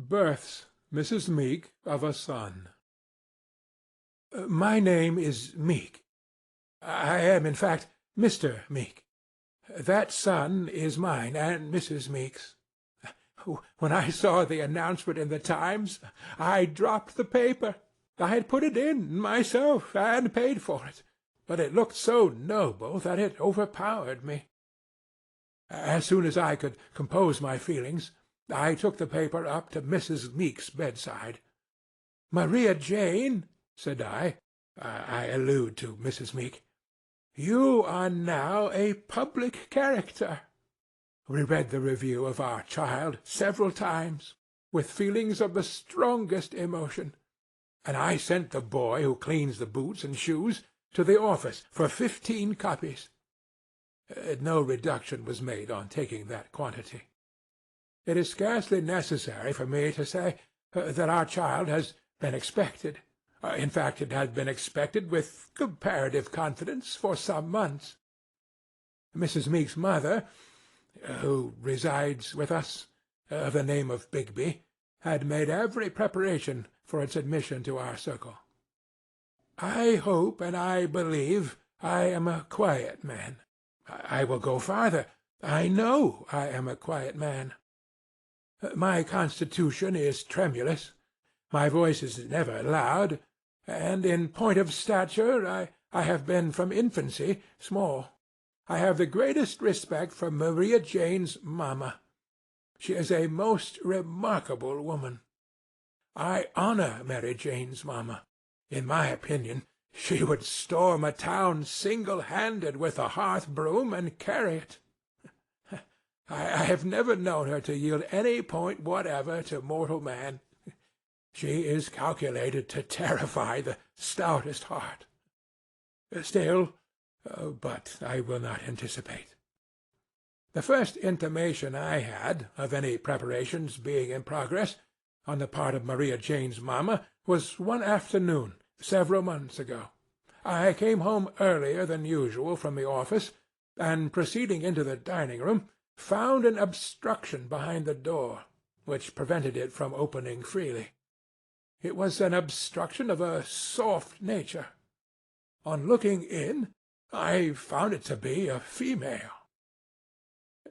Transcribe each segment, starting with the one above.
Births Mrs. Meek of a son. My name is Meek. I am, in fact, Mr. Meek. That son is mine and Mrs. Meek's. When I saw the announcement in the Times, I dropped the paper. I had put it in myself and paid for it, but it looked so noble that it overpowered me. As soon as I could compose my feelings, I took the paper up to Mrs. Meek's bedside. "Maria Jane," said I allude to Mrs. Meek, "you are now a public character." We read the review of our child several times, with feelings of the strongest emotion, and I sent the boy who cleans the boots and shoes to the office for 15 copies. No reduction was made on taking that quantity. It is scarcely necessary for me to say that our child has been expected. In fact, it had been expected with comparative confidence for some months. Mrs. Meek's mother, who resides with us, of the name of Bigby, had made every preparation for its admission to our circle. I hope and I believe I am a quiet man. I will go farther. I know I am a quiet man. My constitution is tremulous, my voice is never loud, and in point of stature I have been from infancy small. I have the greatest respect for Maria Jane's mamma. She is a most remarkable woman. I honor Mary Jane's mamma. In my opinion, she would storm a town single-handed with a hearth-broom and carry it. I have never known her to yield any point whatever to mortal man. She is calculated to terrify the stoutest heart. Still, but I will not anticipate. The first intimation I had of any preparations being in progress on the part of Maria Jane's mamma was one afternoon several months ago. I came home earlier than usual from the office, and proceeding into the dining-room, found an obstruction behind the door, which prevented it from opening freely. It was an obstruction of a soft nature. On looking in, I found it to be a female.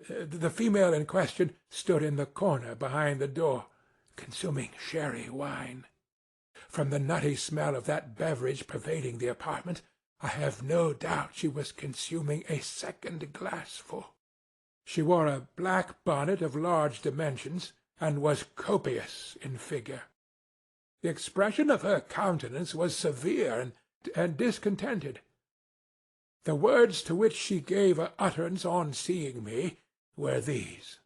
The female in question stood in the corner behind the door, consuming sherry wine. From the nutty smell of that beverage pervading the apartment, I have no doubt she was consuming a second glassful. She wore a black bonnet of large dimensions, and was copious in figure. The expression of her countenance was severe and discontented. The words to which she gave utterance on seeing me were these: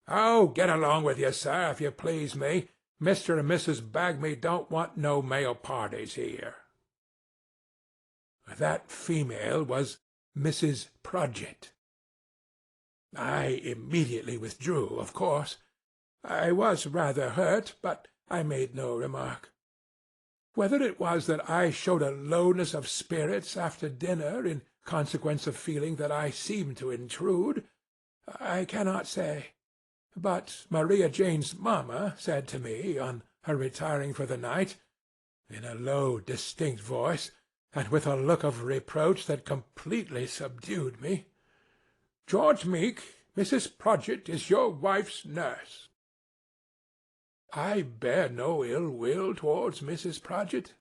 "Oh, get along with you, sir, if you please me. Mr. and Mrs. Bagby don't want no male parties here." That female was Mrs. Prodgit. I immediately withdrew, of course. I was rather hurt, but I made no remark. Whether it was that I showed a lowness of spirits after dinner in consequence of feeling that I seemed to intrude, I cannot say. But Maria Jane's mamma said to me, on her retiring for the night, in a low, distinct voice, and with a look of reproach that completely subdued me, "George Meek, Mrs. Prodgit is your wife's nurse." I bear no ill will towards Mrs. Prodgit.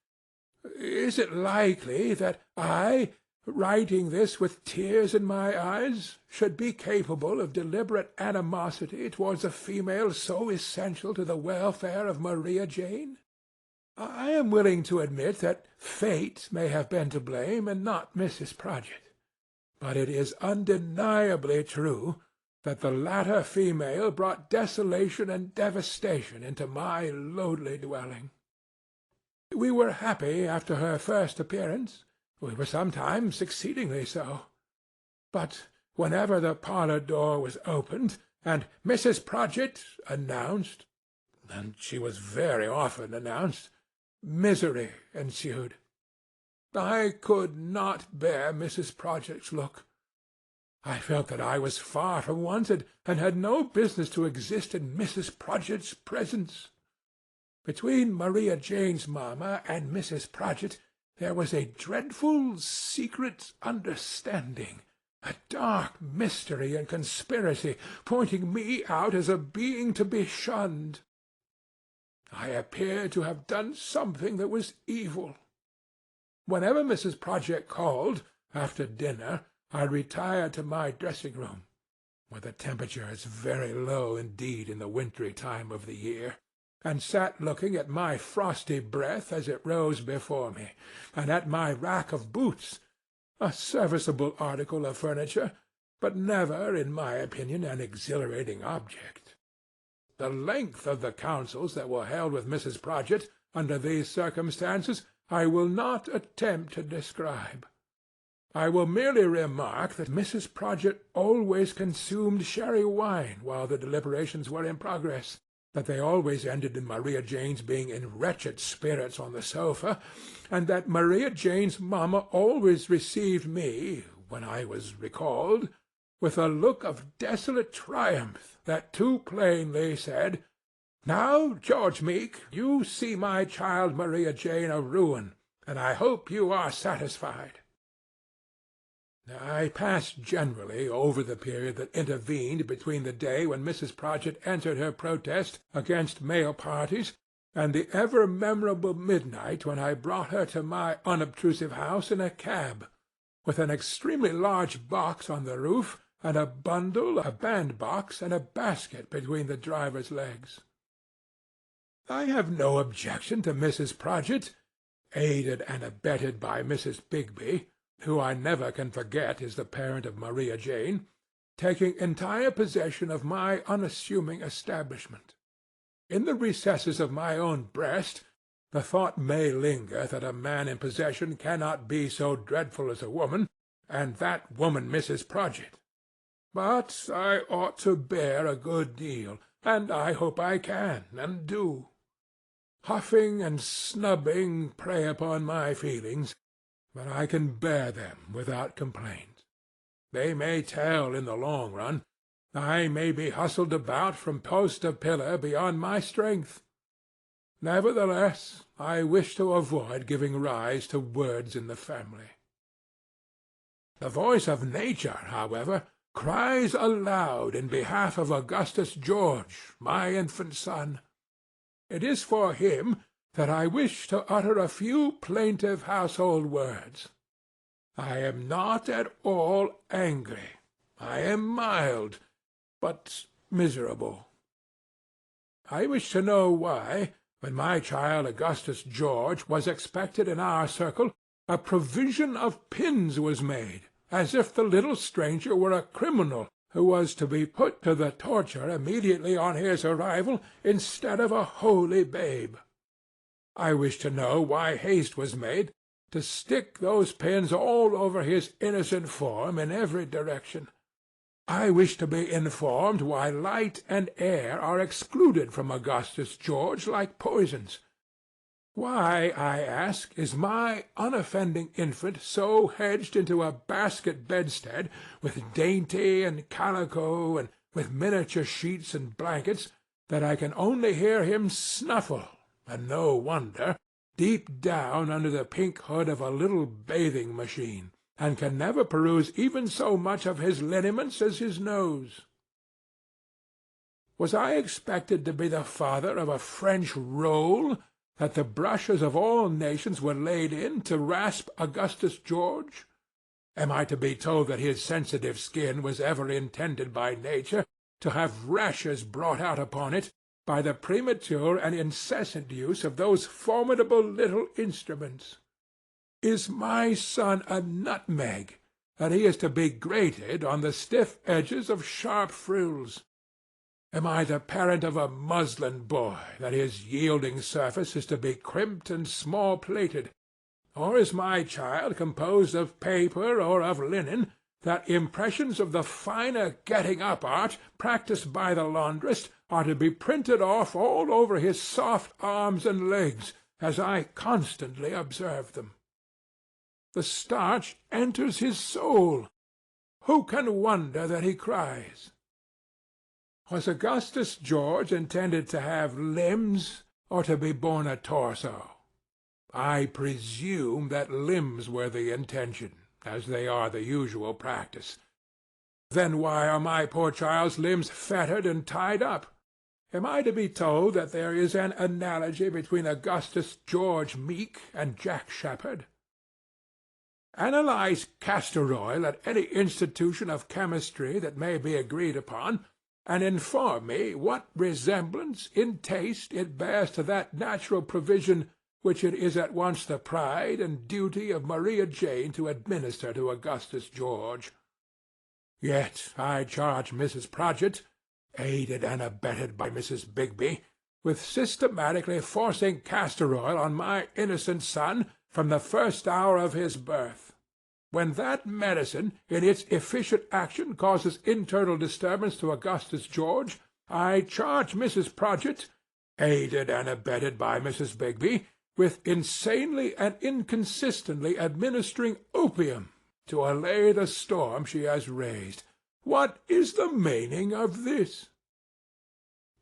Is it likely that I, writing this with tears in my eyes, should be capable of deliberate animosity towards a female so essential to the welfare of Maria Jane? I am willing to admit that fate may have been to blame, and not Mrs. Prodgit. But it is undeniably true that the latter female brought desolation and devastation into my lowly dwelling. We were happy after her first appearance. We were sometimes exceedingly so. But whenever the parlour door was opened, and Mrs. Prodgit announced, and she was very often announced, misery ensued. I could not bear Mrs. Prodgit's look. I felt that I was far from wanted, and had no business to exist in Mrs. Prodgett's presence. Between Maria Jane's mamma and Mrs. Prodgett there was a dreadful secret understanding, a dark mystery and conspiracy, pointing me out as a being to be shunned. I appeared to have done something that was evil. Whenever Mrs. Prodgett called, after dinner, I retired to my dressing-room, where the temperature is very low indeed in the wintry time of the year, and sat looking at my frosty breath as it rose before me, and at my rack of boots, a serviceable article of furniture, but never, in my opinion, an exhilarating object. The length of the councils that were held with Mrs. Prodgett under these circumstances I will not attempt to describe. I will merely remark that Mrs. Prodgett always consumed sherry wine while the deliberations were in progress, that they always ended in Maria Jane's being in wretched spirits on the sofa, and that Maria Jane's mamma always received me, when I was recalled, with a look of desolate triumph that too plainly said, "Now, George Meek, you see my child Maria Jane a ruin, and I hope you are satisfied." I pass generally over the period that intervened between the day when Mrs. Prodgett entered her protest against male parties and the ever-memorable midnight when I brought her to my unobtrusive house in a cab, with an extremely large box on the roof, and a bundle, a bandbox, and a basket between the driver's legs. I have no objection to Mrs. Prodgett, aided and abetted by Mrs. Bigby, who I never can forget is the parent of Maria Jane, taking entire possession of my unassuming establishment. In the recesses of my own breast the thought may linger that a man in possession cannot be so dreadful as a woman, and that woman Mrs. Prodgett. But I ought to bear a good deal, and I hope I can, and do. Huffing and snubbing prey upon my feelings, but I can bear them without complaint. They may tell in the long run. I may be hustled about from post to pillar beyond my strength. Nevertheless, I wish to avoid giving rise to words in the family. The voice of nature, however, cries aloud in behalf of Augustus George, my infant son. It is for him that I wish to utter a few plaintive household words. I am not at all angry. I am mild, but miserable. I wish to know why, when my child Augustus George was expected in our circle, a provision of pins was made, as if the little stranger were a criminal who was to be put to the torture immediately on his arrival instead of a holy babe. I wish to know why haste was made to stick those pins all over his innocent form in every direction. I wish to be informed why light and air are excluded from Augustus George like poisons. Why, I ask, is my unoffending infant so hedged into a basket bedstead, with dainty and calico, and with miniature sheets and blankets, that I can only hear him snuffle, and no wonder, deep down under the pink hood of a little bathing-machine, and can never peruse even so much of his lineaments as his nose? Was I expected to be the father of a French roll, that the brushes of all nations were laid in to rasp Augustus George? Am I to be told that his sensitive skin was ever intended by nature to have rashes brought out upon it by the premature and incessant use of those formidable little instruments? Is my son a nutmeg, that he is to be grated on the stiff edges of sharp frills? Am I the parent of a muslin boy, that his yielding surface is to be crimped and small-plated? Or is my child composed of paper or of linen, that impressions of the finer getting-up art practised by the laundress are to be printed off all over his soft arms and legs, as I constantly observe them? The starch enters his soul. who can wonder that he cries? Was Augustus George intended to have limbs, or to be born a torso? I presume that limbs were the intention, as they are the usual practice. Then why are my poor child's limbs fettered and tied up? Am I to be told that there is an analogy between Augustus George Meek and Jack Sheppard? Analyze castor oil at any institution of chemistry that may be agreed upon, and inform me what resemblance in taste it bears to that natural provision which it is at once the pride and duty of Maria Jane to administer to Augustus George. Yet I charge Mrs. Prodgit, aided and abetted by Mrs. Bigby, with systematically forcing castor oil on my innocent son from the first hour of his birth. When that medicine, in its efficient action, causes internal disturbance to Augustus George, I charge Mrs. Prodgit, aided and abetted by Mrs. Bigby, with insanely and inconsistently administering opium to allay the storm she has raised. What is the meaning of this?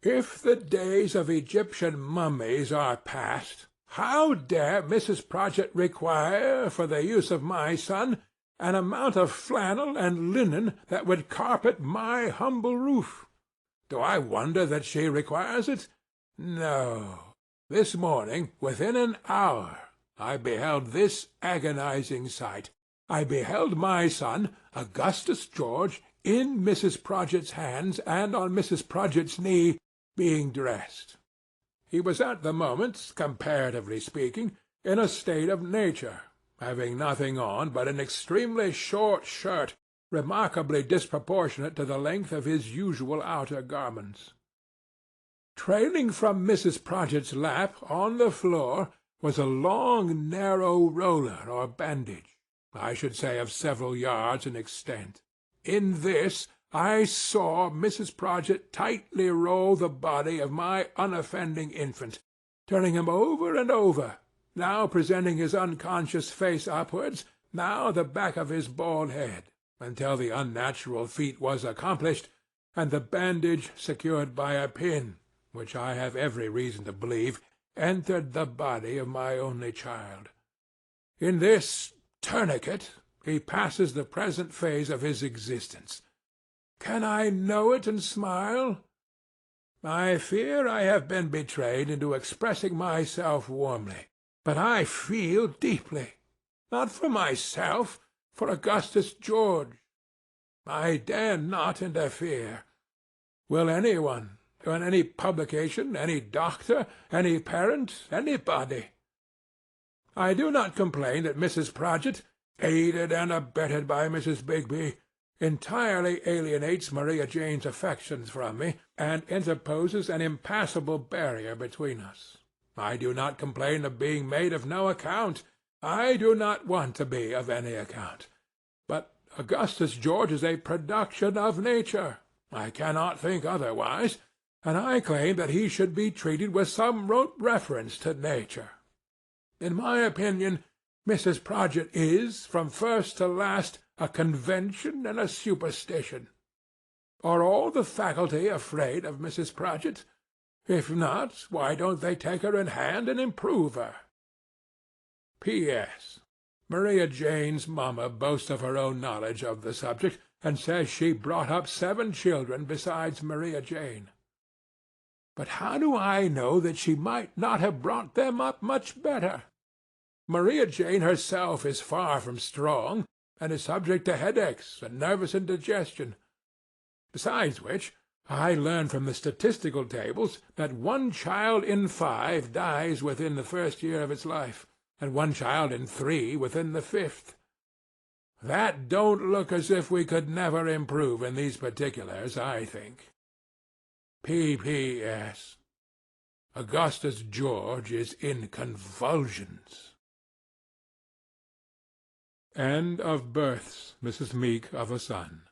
If the days of Egyptian mummies are past, how dare Mrs. Prodgit require, for the use of my son, an amount of flannel and linen that would carpet my humble roof? Do I wonder that she requires it? No. This morning, within an hour, I beheld this agonizing sight. I beheld my son, Augustus George, in Mrs. Prodgit's hands and on Mrs. Prodgit's knee, being dressed. He was at the moment, comparatively speaking, in a state of nature, having nothing on but an extremely short shirt, remarkably disproportionate to the length of his usual outer garments. Trailing from Mrs. Prodgit's lap on the floor was a long, narrow roller or bandage, I should say of several yards in extent. In this I saw Mrs. Prodgit tightly roll the body of my unoffending infant, turning him over and over, now presenting his unconscious face upwards, now the back of his bald head, until the unnatural feat was accomplished, and the bandage secured by a pin, which I have every reason to believe entered the body of my only child. In this tourniquet he passes the present phase of his existence. Can I know it and smile? I fear I have been betrayed into expressing myself warmly, but I feel deeply, not for myself, for Augustus George. I dare not interfere. Will anyone, in any publication, any doctor, any parent, anybody? I do not complain that Mrs. Prodgit, aided and abetted by Mrs. Bigby, entirely alienates Maria Jane's affections from me, and interposes an impassable barrier between us. I do not complain of being made of no account. I do not want to be of any account. But Augustus George is a production of nature. I cannot think otherwise, and I claim that he should be treated with some reference to nature. In my opinion, Mrs. Prodgit is, from first to last, a convention and a superstition. Are all the faculty afraid of Mrs. Prodgit? If not, why don't they take her in hand and improve her? P.S. Maria Jane's mamma boasts of her own knowledge of the subject, and says she brought up 7 children besides Maria Jane. But how do I know that she might not have brought them up much better? Maria Jane herself is far from strong, and is subject to headaches and nervous indigestion. Besides which, I learn from the statistical tables that 1 child in 5 dies within the first year of its life, and 1 child in 3 within the 5th. That don't look as if we could never improve in these particulars, I think. P.P.S. Augustus George is in convulsions. End of births, Mrs. Meek, of a son.